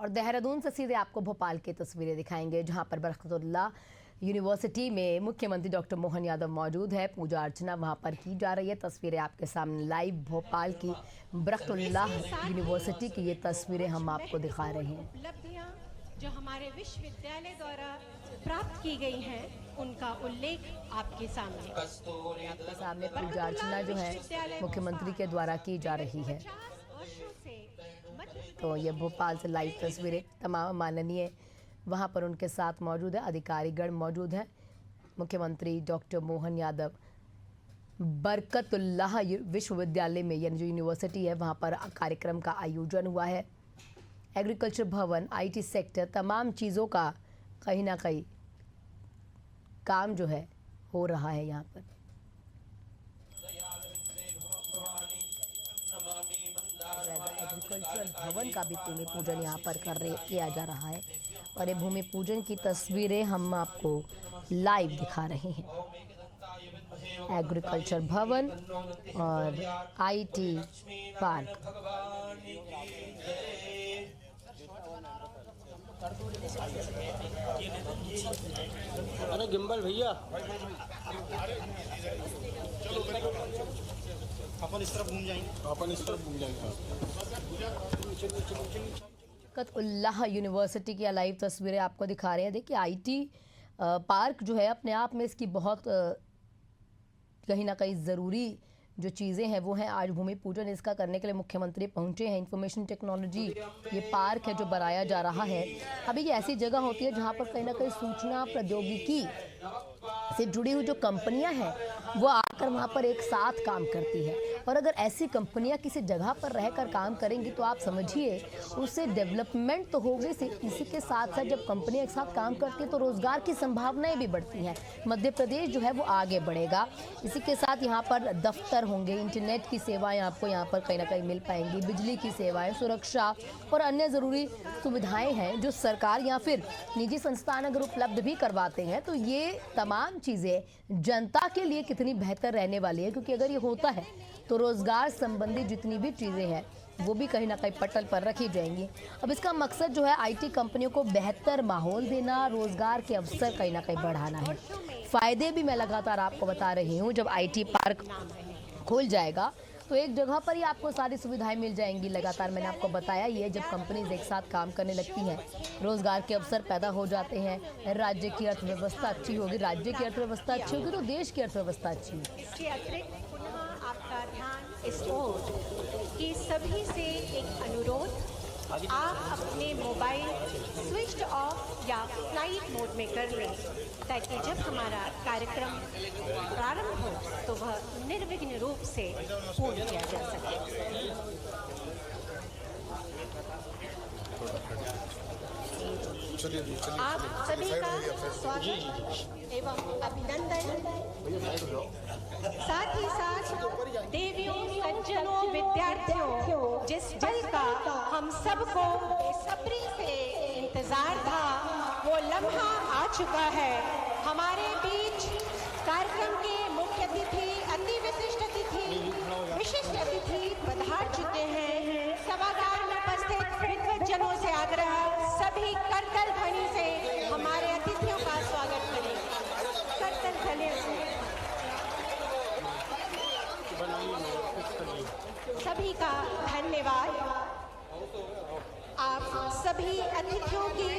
और देहरादून से सीधे आपको भोपाल की तस्वीरें दिखाएंगे, जहां पर बरकतुल्लाह यूनिवर्सिटी में मुख्यमंत्री डॉक्टर मोहन यादव मौजूद है। पूजा अर्चना वहां पर की जा रही है। तस्वीरें आपके सामने लाइव भोपाल की बरकतुल्लाह यूनिवर्सिटी की ये तस्वीरें हम आपको दिखा रहे हैं। उपलब्धियां जो हमारे विश्वविद्यालय द्वारा प्राप्त की गई हैं, उनका उल्लेख आपके सामने पूजा अर्चना जो है मुख्यमंत्री के द्वारा की जा रही है। तो ये भोपाल से लाइव तस्वीरें, तमाम माननीय वहाँ पर उनके साथ मौजूद है, अधिकारीगण मौजूद हैं। मुख्यमंत्री डॉक्टर मोहन यादव बरकतुल्लाह विश्वविद्यालय में, यानी जो यूनिवर्सिटी है, वहाँ पर कार्यक्रम का आयोजन हुआ है। एग्रीकल्चर भवन, आईटी सेक्टर, तमाम चीज़ों का कहीं ना कहीं काम जो है हो रहा है यहाँ पर। एग्रीकल्चर भवन का भी भूमि पूजन यहाँ पर किया जा रहा है और ये भूमि पूजन की तस्वीरें हम आपको लाइव दिखा रहे हैं। एग्रीकल्चर भवन और आईटी पार्क। अरे गिम्बल भैया, अपन इस तरफ घूम जाएंगे। बरकतुल्लाह यूनिवर्सिटी की लाइव तस्वीरें आपको दिखा रहे हैं। देखिए, आईटी पार्क जो है अपने आप में इसकी बहुत कहीं ना कहीं ज़रूरी जो चीज़ें हैं वो हैं। आज भूमि पूजन इसका करने के लिए मुख्यमंत्री पहुंचे हैं। इंफॉर्मेशन टेक्नोलॉजी ये पार्क है जो बनाया जा रहा है। अभी ये ऐसी जगह होती है जहां पर कहीं ना कहीं सूचना प्रौद्योगिकी से जुड़ी हुई जो कंपनियां हैं वो आकर वहां पर एक साथ काम करती है। और अगर ऐसी कंपनियां किसी जगह पर रहकर काम करेंगी तो आप समझिए उससे डेवलपमेंट तो होगी, इसी के साथ साथ जब कंपनियां एक साथ काम करती हैं तो रोज़गार की संभावनाएं भी बढ़ती हैं। मध्य प्रदेश जो है वो आगे बढ़ेगा। इसी के साथ यहाँ पर दफ्तर होंगे, इंटरनेट की सेवाएं आपको यहाँ पर कहीं ना कहीं मिल पाएंगी, बिजली की सेवाएं, सुरक्षा और अन्य ज़रूरी सुविधाएं हैं जो सरकार या फिर निजी संस्थान अगर उपलब्ध भी करवाते हैं तो ये तमाम चीज़ें जनता के लिए कितनी बेहतर रहने वाली है। क्योंकि अगर ये होता है तो रोज़गार संबंधी जितनी भी चीज़ें हैं वो भी कहीं ना कहीं पटल पर रखी जाएंगी। अब इसका मकसद जो है आईटी कंपनियों को बेहतर माहौल देना, रोज़गार के अवसर कहीं ना कहीं बढ़ाना है। फ़ायदे भी मैं लगातार आपको बता रही हूँ। जब आईटी पार्क खुल जाएगा तो एक जगह पर ही आपको सारी सुविधाएं मिल जाएंगी। लगातार मैंने आपको बताया ये, जब कंपनीज एक साथ काम करने लगती हैं रोज़गार के अवसर पैदा हो जाते हैं, राज्य की अर्थव्यवस्था अच्छी होगी, राज्य की अर्थव्यवस्था अच्छी होगी तो देश की अर्थव्यवस्था अच्छी होगी। इसके अतिरिक्त पुनः आपका ध्यान इस ओर कि सभी से एक अनुरोध, आप अपने मोबाइल स्विच ऑफ या फ्लाइट मोड में कर लें ताकि जब हमारा कार्यक्रम प्रारंभ हो तो वह निर्विघ्न रूप से पूर्ण किया जा सके। आप सभी का स्वागत एवं अभिनंदन। साथ ही साथ देवियों, सज्जनों, विद्यार्थियों, जिस पल का हम सबको बेसब्री से इंतजार था वो लम्हा आ चुका है। हमारे बीच कार्यक्रम के मुख्य अतिथि, अति विशिष्ट अतिथि पधार चुके हैं। सभागार में उपस्थित विद्वज्जनों से आग्रह, सभी करतल ध्वनि से हमारे अतिथियों का स्वागत करें। करतल ध्वनि से सभी का धन्यवाद। आप सभी अतिथियों की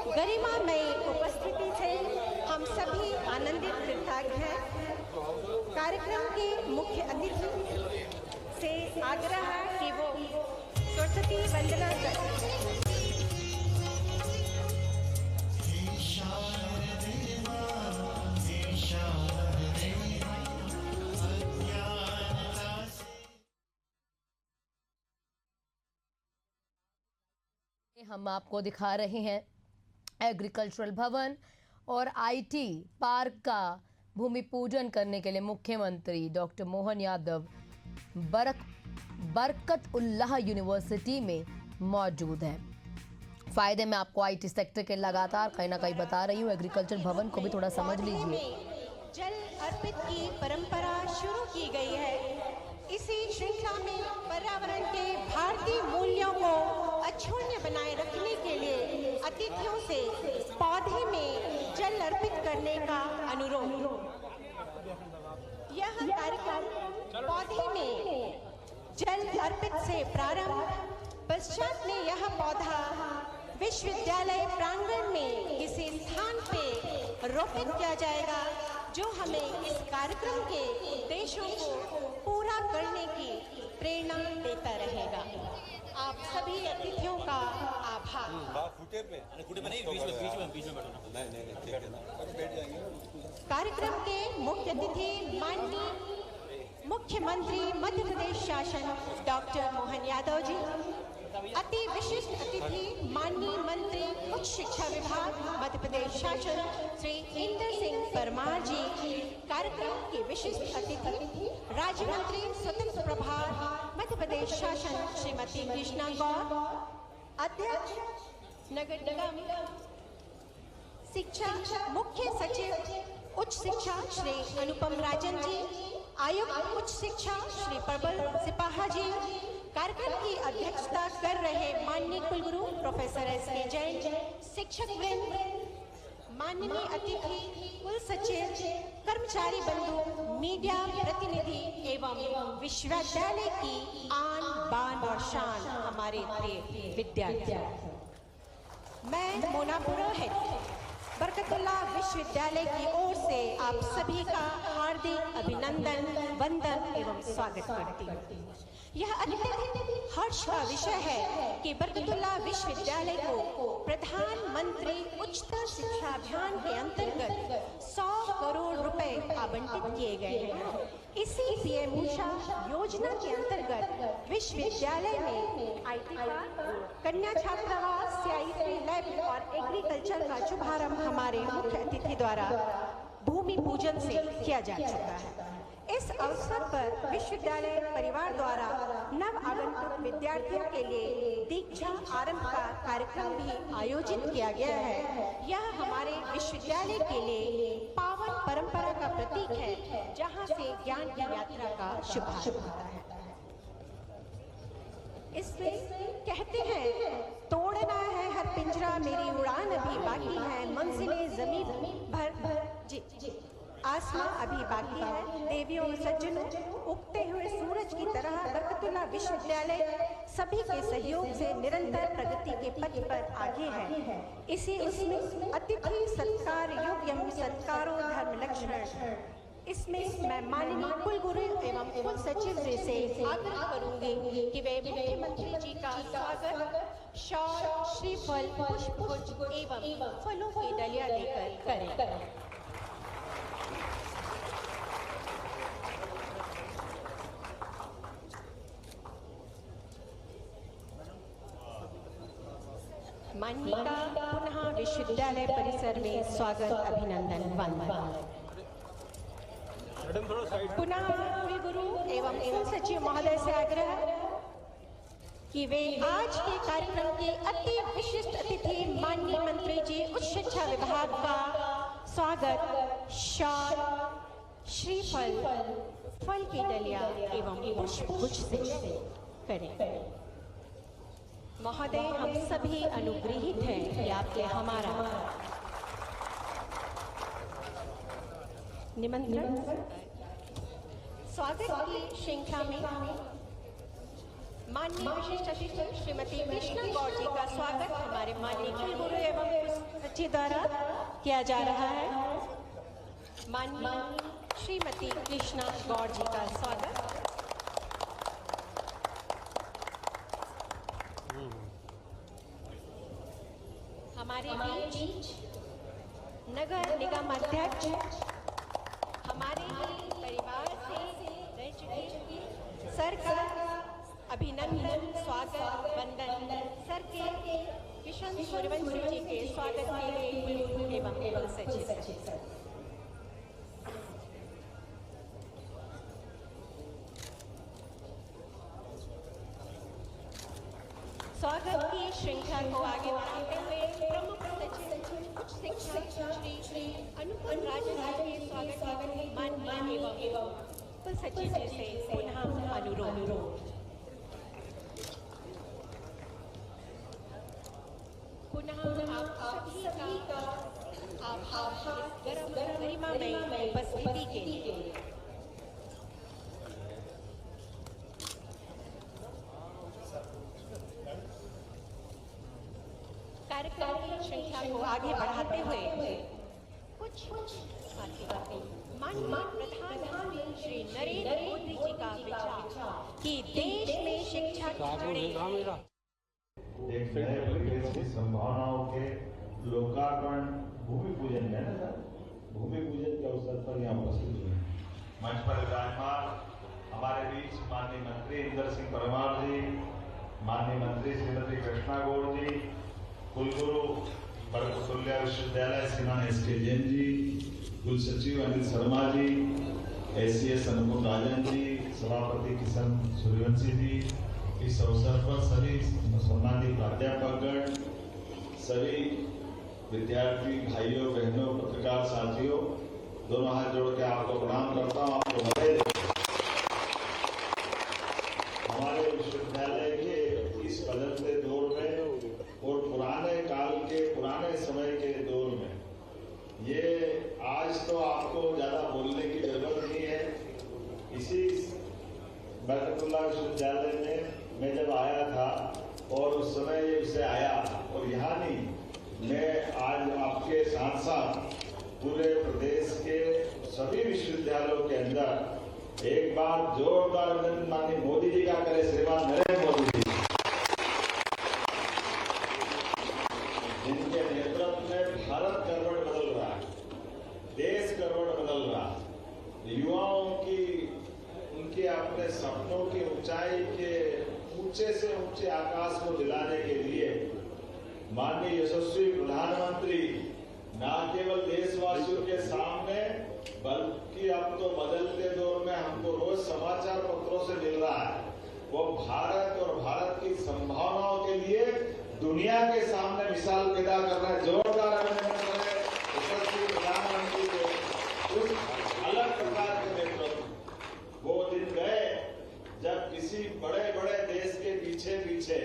गरिमामयी उपस्थिति से हम सभी आनंदित कृतज्ञ हैं। कार्यक्रम के मुख्य अतिथि से आग्रह है कि वो सरस्वती वंदना करें। हम आपको दिखा रहे हैं एग्रीकल्चरल भवन और आईटी पार्क का भूमि पूजन करने के लिए मुख्यमंत्री डॉक्टर मोहन यादव बरकतुल्लाह यूनिवर्सिटी में मौजूद हैं। फायदे में आपको आईटी सेक्टर के लगातार कहीं ना कहीं बता रही हूँ। एग्रीकल्चर भवन को भी थोड़ा समझ लीजिए। जल अर्पित की परंपरा शुरू की गई है। इसी श्रृंखला में पर्यावरण के भारतीय मूल्यों को अक्षुण्य बनाए रखने अतिथियों से पौधे में जल अर्पित करने का अनुरोध। यह कार्यक्रम पौधे में जल अर्पित से प्रारंभ, पश्चात में यह पौधा विश्वविद्यालय प्रांगण में किसी स्थान पे रोपित किया जाएगा, जो हमें इस कार्यक्रम के उद्देश्यों को पूरा करने की प्रेरणा देता रहेगा। आप सभी अतिथियों का आभार। फुटे पे नहीं, बीच में बैठो ना। नहीं ठीक है ना, बैठ जाएंगे। कार्यक्रम के मुख्य अतिथि माननीय मुख्यमंत्री मध्य प्रदेश शासन डॉक्टर मोहन यादव जी, अति विशिष्ट अतिथि माननीय मंत्री उच्च शिक्षा विभाग मध्य प्रदेश शासन श्री इंदर सिंह परमार जी, कार्यक्रम के विशिष्ट अतिथि राज्य मंत्री स्वतंत्र प्रभार मध्य प्रदेश शासन श्रीमती कृष्णा गौर, अध्यक्ष नगर निगम शिक्षा मुख्य सचिव उच्च शिक्षा श्री अनुपम राजन जी, आयुक्त उच्च शिक्षा श्री प्रबल सिपाहा जी, कार्यक्रम की अध्यक्षता कर रहे माननीय कुलगुरु प्रोफेसर S.K. जैन, शिक्षक वृंद, माननीय अतिथि कुल सचिव, कर्मचारी बंधु, मीडिया प्रतिनिधि एवं विश्वविद्यालय की आन बान और शान हमारे प्रिय विद्यार्थी। मैं मोना पुरोहित बरकतुल्लाह विश्वविद्यालय की ओर से आप सभी का हार्दिक अभिनंदन, वंदन एवं स्वागत करती हूँ। यह अत्यधिक हर्ष का विषय है कि बरकतुल्लाह विश्वविद्यालय को प्रधानमंत्री उच्चतर शिक्षा अभियान के अंतर्गत 100 करोड़ रुपए आवंटित किए गए हैं। इसी पीएम उषा योजना के अंतर्गत विश्वविद्यालय में IT पार्क, कन्या छात्रावास, CIT लैब और एग्रीकल्चर का शुभारंभ हमारे मुख्य अतिथि द्वारा भूमि पूजन से किया जा चुका है। इस अवसर पर विश्वविद्यालय परिवार द्वारा नव आगंतुक विद्यार्थियों के लिए दीक्षा आरंभ का कार्यक्रम भी आयोजित किया गया है। यह हमारे विश्वविद्यालय के लिए पावन परंपरा का प्रतीक है, जहां से ज्ञान की यात्रा का शुभारंभ होता है। इसमें कहते हैं, तोड़ना है हर पिंजरा, मेरी उड़ान अभी बाकी है, मंजिलें ज़मीन भर जी आसमां अभी बाकी है। देवियों और सज्जनों, उगते हुए सूरज की तरह बरकतुल्लाह विश्वविद्यालय सभी के सहयोग से निरंतर प्रगति के पथ पर आगे है। इसी उसमें अतिथि सत्कार योग्यम सत्कारो धर्म लक्षण। इसमें मैं माननीय कुलगुरु एवं कुल सचिव जी से आग्रह करूंगी कि वे मुख्यमंत्री जी का स्वागत शॉल, श्रीफल, पुष्प एवं फलों की डलिया देकर करें। मान्यता पुनः विश्वविद्यालय परिसर में स्वागत, अभिनंदन, वंदन। पुनः कुलगुरु एवं कुल सचिव महोदय से आग्रह कि वे आज के कार्यक्रम के अति विशिष्ट अतिथि माननीय मंत्री जी उच्च शिक्षा विभाग का स्वागत शॉल, श्रीफल, फल की डलिया एवं पुष्पगुच्छ से करें। महोदय, हम सभी अनुग्रहित हैं कि आपके हमारा निमंत्रण स्वागत की श्रृंखला में माननीय विशिष्ट अतिथि श्रीमती कृष्णा गौर जी का स्वागत हमारे माननीय कुलगुरु एवं सचिव द्वारा किया जा रहा है। माननीय श्रीमती कृष्णा गौर जी का स्वागत। हमारे बीच नगर निगम अध्यक्ष, हमारे ही परिवार से रह चुके सर का अभिनंदन, स्वागत, वंदन। सर के किशन सूर्यवंशी जी के स्वागत के लिए कुलगुरु एवं कुल सचिव। स्वागत की श्रृंखला को आगे बढ़ाते हुए प्रमुख सचिव उच्च शिक्षा श्री अनुपम राजन जी के स्वागत माननीय एवं कुल सचिव जी से पुनः अनुरोध। पुनः आप सभी का आभार इस गरिमामय उपस्थिति के लिए। कार्यक्रम की श्रृंखला को आगे बढ़ाते हुए कुछ बातें माननीय प्रधानमंत्री श्री नरेंद्र मोदी जी का विचार कि देश में शिक्षा एक नए परिवेश की संभावनाओं के लोकार्पण भूमि पूजन है ना सर, भूमि पूजन के अवसर पर यहाँ उपस्थित हुए। मंच पर विराजमान हमारे बीच माननीय मंत्री इंदर सिंह परमार जी, माननीय मंत्री श्रीमती कृष्णा गौड़ जी, कुलगुरु बरकतुल्लाह विश्वविद्यालय श्रीमान एस.के. जैन जी, कुल सचिव अनिल शर्मा जी, एसीएस अनुपुर राजन जी, सभापति किशन सूर्यवंशी जी, इस अवसर पर सभी सम्मानित प्राध्यापकगण, सभी विद्यार्थी भाइयों बहनों, पत्रकार साथियों, दोनों हाथ जोड़ के आपको प्रणाम करता हूँ, आपको बधाई देता हूँ। हमारे विश्वविद्यालय के इस बदलते दौर में और पुराने काल के पुराने समय के दौर में ये आज तो आपको ज्यादा बोलने की जरूरत नहीं है। इसी बरकतुल्लाह विश्वविद्यालय में मैं जब आया था और उस समय ये विषय आया, और यहाँ नहीं, मैं आज आपके साथ साथ पूरे प्रदेश के सभी विश्वविद्यालयों के अंदर एक बार जोरदार अभिनंदन माननीय मोदी जी का करे, श्रीमान नरेंद्र मोदी जी, जिनके नेतृत्व में भारत करवट बदल रहा है, देश करवट बदल रहा है, युवाओं की उनके अपने सपनों की ऊंचाई के ऊंचे से ऊंचे आकाश को दिलाने के लिए माननीय यशस्वी प्रधानमंत्री न केवल देशवासियों के सामने बल्कि अब तो बदलते दौर में हमको रोज समाचार पत्रों से मिल रहा है, वो भारत और भारत की संभावनाओं के लिए दुनिया के सामने मिसाल पैदा कर रहा है। जोरदार अभिनंदन करें यशस्वी प्रधानमंत्री को उस अलग प्रकार के नेतृत्व। वो दिन गए जब किसी बड़े बड़े देश के पीछे पीछे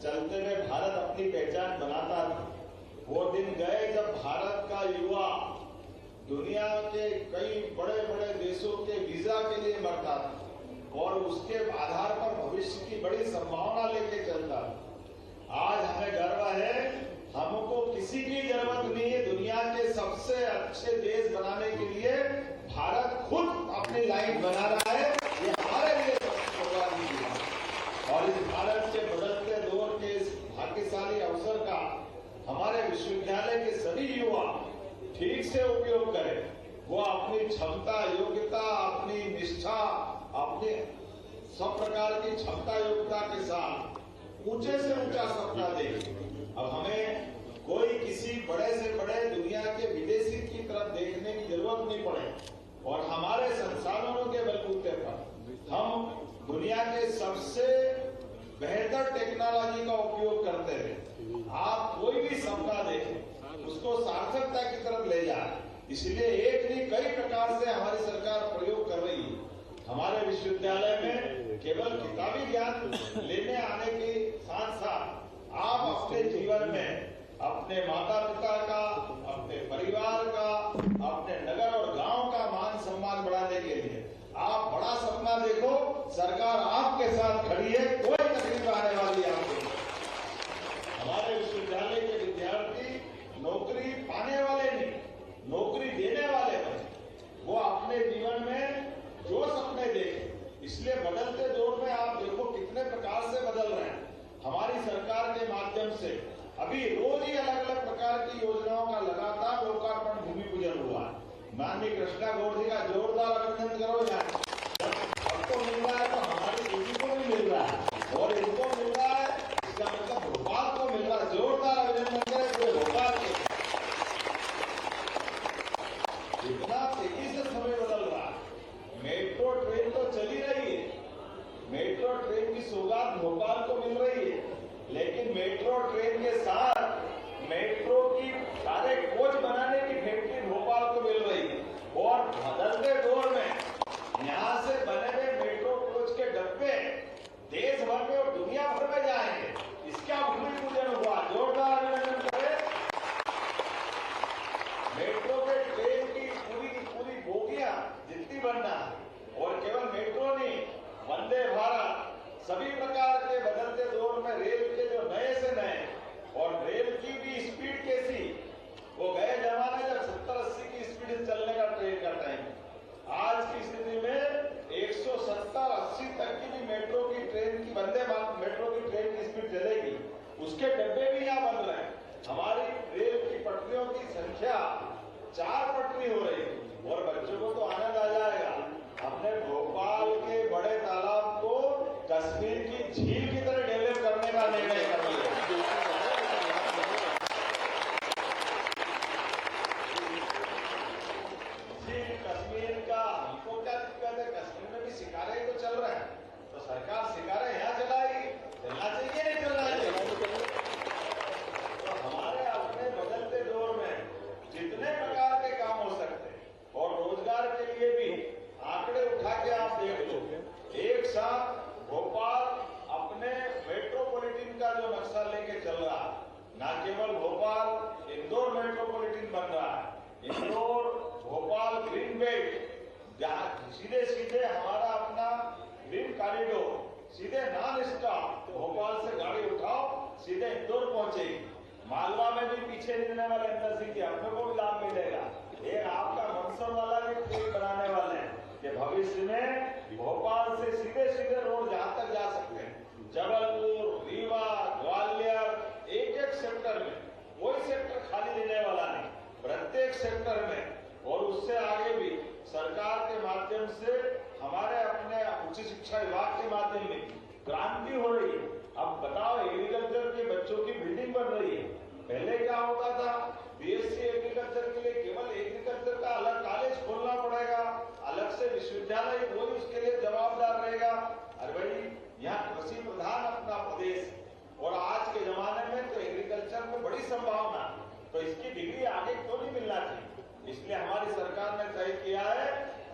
चलते हुए भारत अपनी पहचान बनाता था। वो दिन गए जब भारत का युवा दुनिया के कई बड़े बड़े देशों के वीजा के लिए मरता था और उसके आधार पर भविष्य की बड़ी संभावना लेके चलता था। आज हमें गर्व है, हमको किसी की जरूरत नहीं है, दुनिया के सबसे अच्छे देश बनाने के लिए भारत खुद अपनी लाइन बना रहा है। ये हमारे लिए और इस भारत के बदलते दौर के इस भाग्यशाली अवसर का हमारे विश्वविद्यालय के सभी युवा ठीक से उपयोग करें। वो अपनी क्षमता योग्यता, अपनी निष्ठा, अपने सब प्रकार की क्षमता योग्यता के साथ ऊंचे से ऊंचा सपना देखें। अब हमें कोई किसी बड़े से बड़े दुनिया के विदेशी की तरफ देखने की जरूरत नहीं पड़े और हमारे संसाधनों के बलबूते पर हम दुनिया के सबसे बेहतर टेक्नोलॉजी का उपयोग करते हैं। आप कोई भी सपना देखें, उसको सार्थकता की तरफ ले जाए। इसलिए एक नहीं कई प्रकार से हमारी सरकार प्रयोग कर रही है। हमारे विश्वविद्यालय में केवल किताबी ज्ञान लेने आने के साथ साथ आप अपने जीवन में अपने माता पिता का, अपने परिवार का, अपने नगर और गांव का मान सम्मान बढ़ाने के लिए आप बड़ा सपना देखो। सरकार आपके साथ खड़ी है, कोई तकलीफ आने वाली है आपको। हमारे विश्वविद्यालय के विद्यार्थी नौकरी पाने वाले नहीं, नौकरी देने वाले बने। वो अपने जीवन में जो सपने देखें। इसलिए बदलते दौर में आप देखो कितने प्रकार से बदल रहे हैं। हमारी सरकार के माध्यम से अभी रोज ही अलग अलग प्रकार की योजनाओं का लगातार लोकार्पण भूमि पूजन हुआ है। माननीय कृष्णा गौड़ जी का जोरदार अभिनंदन करो यार। सबको मिल रहा है तो हमारी दीदी को भी मिल रहा है और इनको मिल रहा है, इसका मतलब भोपाल को मिल रहा है। जोरदार अभिनंदन करें पूरे भोपाल के। इतना तेजी से समय बदल रहा है। मेट्रो ट्रेन तो चली रही है, मेट्रो ट्रेन की सौगात भोपाल को मिल रही है, लेकिन मेट्रो ट्रेन के साथ मेट्रो की सारे कोच बनाने की फैक्ट्री भोपाल को मिल रही है। और बदलते दौर में यहाँ से बने हुए मेट्रो कोच के डब्बे देश भर में और दुनिया भर में जाएंगे। इसके इंदौर भोपाल ग्रीन बेल्ट, जहाँ सीधे सीधे हमारा अपना ग्रीन कॉरिडोर सीधे नॉन स्टॉप भोपाल से गाड़ी उठाओ सीधे इंदौर पहुंचेगी। मालवा में भी पीछे नहीं रहने वाले अंदर सिटी, अपने को भी लाभ मिलेगा। एक आपका मंदसौर वाला भी ट्रेन बनाने वाले हैं कि भविष्य में भोपाल से सीधे सीधे रोड जहां तक जा सकते हैं, जबलपुर, रीवा, ग्वालियर, एक एक सेक्टर में कोई सेक्टर खाली लेने वाला नहीं, प्रत्येक सेक्टर में। और उससे आगे भी सरकार के माध्यम से हमारे अपने उच्च शिक्षा विभाग के माध्यम में क्रांति हो रही है। अब बताओ, एग्रीकल्चर के बच्चों की बिल्डिंग बन रही है। पहले क्या होता था, बीएससी एग्रीकल्चर के लिए केवल एग्रीकल्चर का अलग कॉलेज खोलना पड़ेगा, अलग से विश्वविद्यालय, कोई उसके लिए जवाबदार रहेगा। अरे भाई, यहाँ कृषि प्रधान अपना प्रदेश और आज के जमाने में तो एग्रीकल्चर में बड़ी संभावना, तो इसकी डिग्री आगे क्यों नहीं मिलना चाहिए। इसलिए हमारी सरकार ने तय किया है,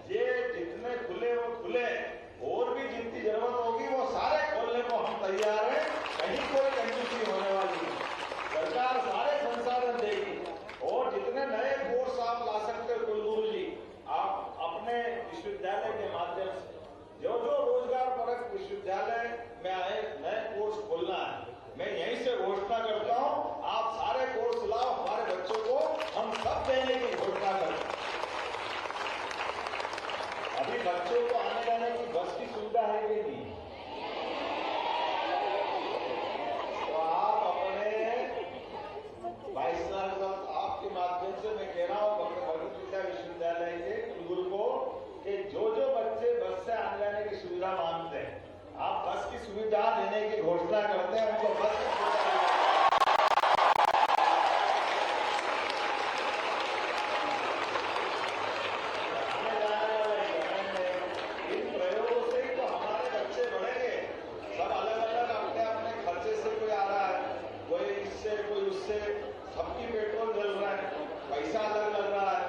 ये जितने खुले वो खुले, और भी जितनी जरूरत होगी वो सारे खोलने को हम तैयार हैं। कहीं कोई कंजूसी होने वाली नहीं, सरकार सारे संसाधन देगी। और जितने नए कोर्स आप ला सकते हो कुलगुरु जी, आप अपने विश्वविद्यालय के माध्यम से जो जो रोजगार परक विश्वविद्यालय में आए नए कोर्स खोलना है, मैं यहीं से घोषणा करता हूं, आप सारे कोर्स लाओ, हमारे बच्चों को हम सब देने की घोषणा करते हैं। अभी बच्चों को आने जाने की बस की सुविधा है कि नहीं, तो आप अपने वाइस चांसलर आपके माध्यम से मैं कह रहा हूं भगवत विद्या विश्वविद्यालय के कुलगुरु को कि जो जो बच्चे बस से आने जाने की सुविधा मांगते हैं, आप बस की सुविधा देने की घोषणा करते हैं, उनको बस की सुविधा आने जाने वाले इन प्रयोगों से ही तो हमारे बच्चे बढ़ेंगे। सब अलग अलग अपने अपने खर्चे से कोई आ रहा है, कोई इससे कोई उससे, सबकी पेट्रोल जल रहा है, पैसा अलग लग रहा है।